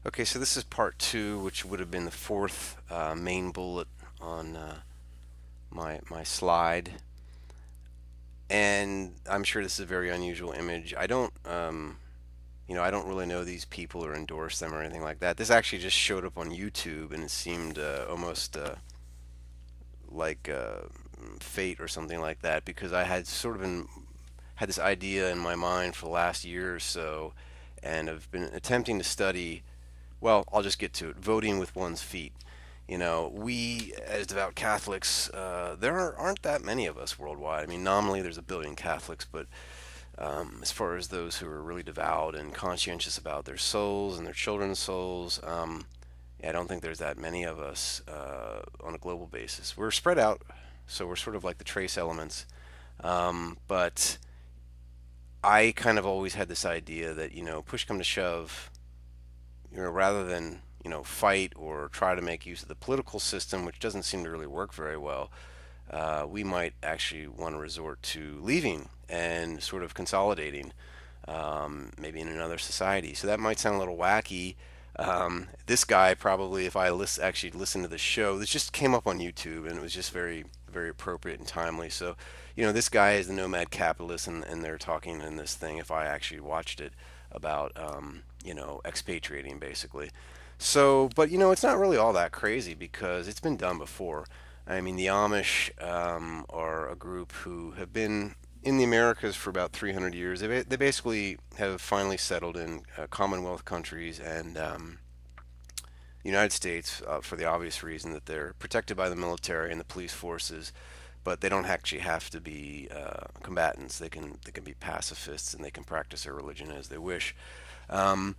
Okay, so this is part two, which would have been the fourth main bullet on my slide, and I'm sure this is a very unusual image. I don't really know these people or endorse them or anything like that. This actually just showed up on YouTube, and it seemed almost like fate or something like that because I had sort of had this idea in my mind for the last year or so, and have been attempting to study. Well, I'll just get to it. Voting with one's feet. We as devout Catholics, aren't that many of us worldwide. I mean, nominally there's a billion Catholics, but as far as those who are really devout and conscientious about their souls and their children's souls, yeah, I don't think there's that many of us on a global basis. We're spread out, so we're sort of like the trace elements. But I kind of always had this idea that, push come to shove, rather than fight or try to make use of the political system, which doesn't seem to really work very well, we might actually want to resort to leaving and sort of consolidating, maybe in another society. So that might sound a little wacky. This guy probably, if I actually listened to the show, this just came up on YouTube and it was just very, very appropriate and timely. So, this guy is the nomad capitalist, and they're talking in this thing, if I actually watched it, about, expatriating basically. So, but it's not really all that crazy because it's been done before. I mean, the Amish are a group who have been in the Americas for about 300 years. They basically have finally settled in Commonwealth countries and the United States for the obvious reason that they're protected by the military and the police forces, but they don't actually have to be combatants. They can be pacifists and they can practice their religion as they wish. Um,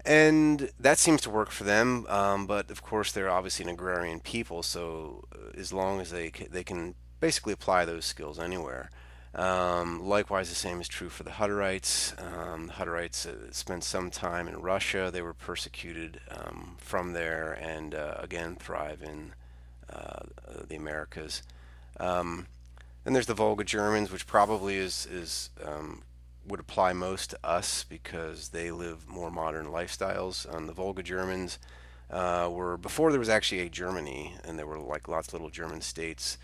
and that seems to work for them. But of course, they're obviously an agrarian people, so as long as they can basically apply those skills anywhere. Likewise, the same is true for the Hutterites. The Hutterites spent some time in Russia. They were persecuted from there, and again thrive in the Americas. Um, then there's the Volga Germans, which probably is would apply most to us because they live more modern lifestyles. The Volga Germans were before there was actually a Germany, and there were like lots of little German states,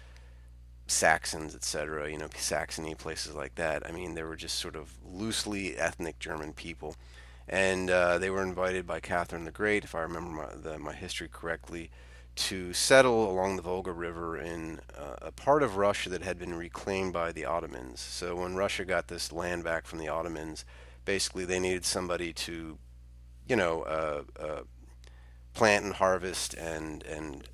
Saxons, etc. Saxony, places like that. I mean, they were just sort of loosely ethnic German people, and they were invited by Catherine the Great, if I remember my history correctly, to settle along the Volga River in a part of Russia that had been reclaimed by the Ottomans. So when Russia got this land back from the Ottomans, basically they needed somebody to, you know, uh, uh, plant and harvest and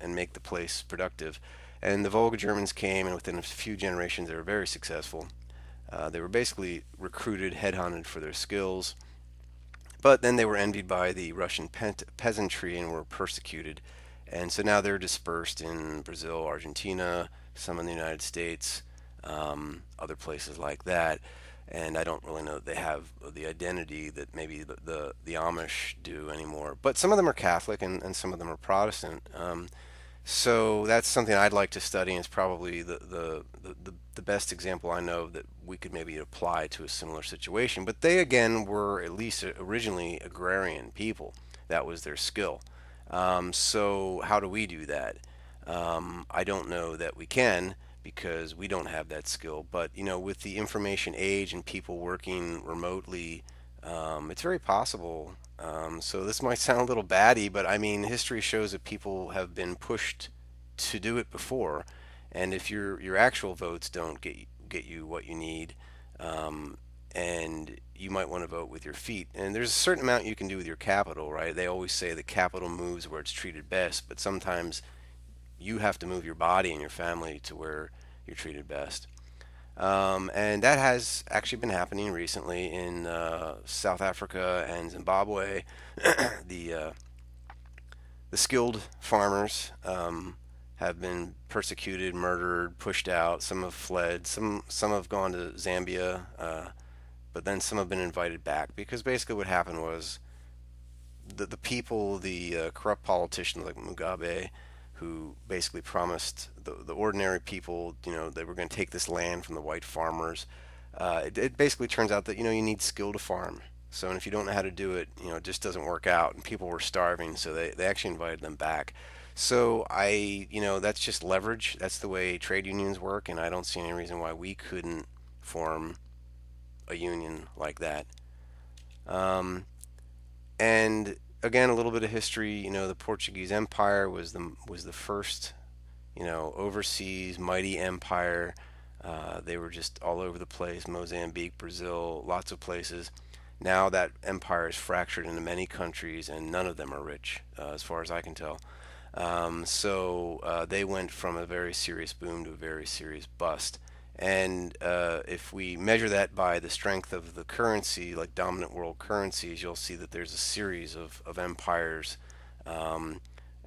make the place productive. And the Volga Germans came, and within a few generations, they were very successful. They were basically recruited, headhunted for their skills, but then they were envied by the Russian peasantry and were persecuted. And so now they're dispersed in Brazil, Argentina, some in the United States, other places like that. And I don't really know that they have the identity that maybe the Amish do anymore. But some of them are Catholic and some of them are Protestant. So that's something I'd like to study, and it's probably the best example I know that we could maybe apply to a similar situation. But they, again, were at least originally agrarian people. That was their skill. So how do we do that? I don't know that we can because we don't have that skill. But with the information age and people working remotely, it's very possible. So this might sound a little batty, but I mean, history shows that people have been pushed to do it before, and if your actual votes don't get you what you need, um, and you might want to vote with your feet. And there's a certain amount you can do with your capital, right? They always say the capital moves where it's treated best, but sometimes you have to move your body and your family to where you're treated best. And that has actually been happening recently in South Africa and Zimbabwe. the the skilled farmers have been persecuted, murdered, pushed out. Some have fled. Some have gone to Zambia, but then some have been invited back because basically what happened was the people, the corrupt politicians like Mugabe, who basically promised the ordinary people, they were going to take this land from the white farmers. It basically turns out that you need skill to farm. So, and if you don't know how to do it, it just doesn't work out. And people were starving, so they actually invited them back. So that's just leverage. That's the way trade unions work, and I don't see any reason why we couldn't form a union like that. Um, and again, a little bit of history. The Portuguese Empire was the first, overseas mighty empire. They were just all over the place: Mozambique, Brazil, lots of places. Now that empire is fractured into many countries, and none of them are rich, as far as I can tell. So they went from a very serious boom to a very serious bust. And if we measure that by the strength of the currency, like dominant world currencies, you'll see that there's a series of empires. Um,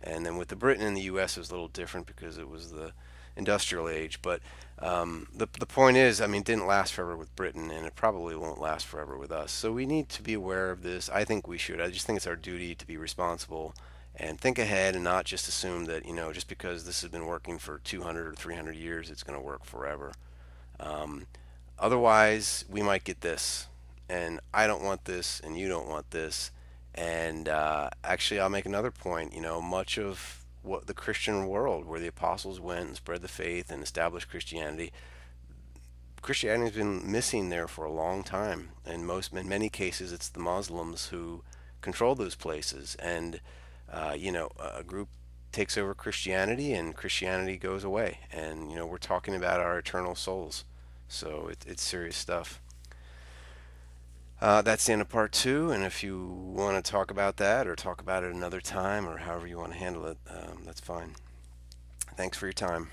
and then with the Britain and the U.S., it was a little different because it was the industrial age. But the point is, I mean, it didn't last forever with Britain, and it probably won't last forever with us. So we need to be aware of this. I think we should. I just think it's our duty to be responsible and think ahead and not just assume that, just because this has been working for 200 or 300 years, it's going to work forever. Um, Otherwise, we might get this, and I don't want this, and you don't want this. And actually, I'll make another point. Much of what the Christian world, where the apostles went and spread the faith and established Christianity has been missing there for a long time. In many cases, it's the Muslims who control those places, and a group takes over Christianity, and Christianity goes away. And we're talking about our eternal souls, so it's serious stuff. That's the end of part two, and if you want to talk about that or talk about it another time or however you want to handle it, that's fine. Thanks for your time.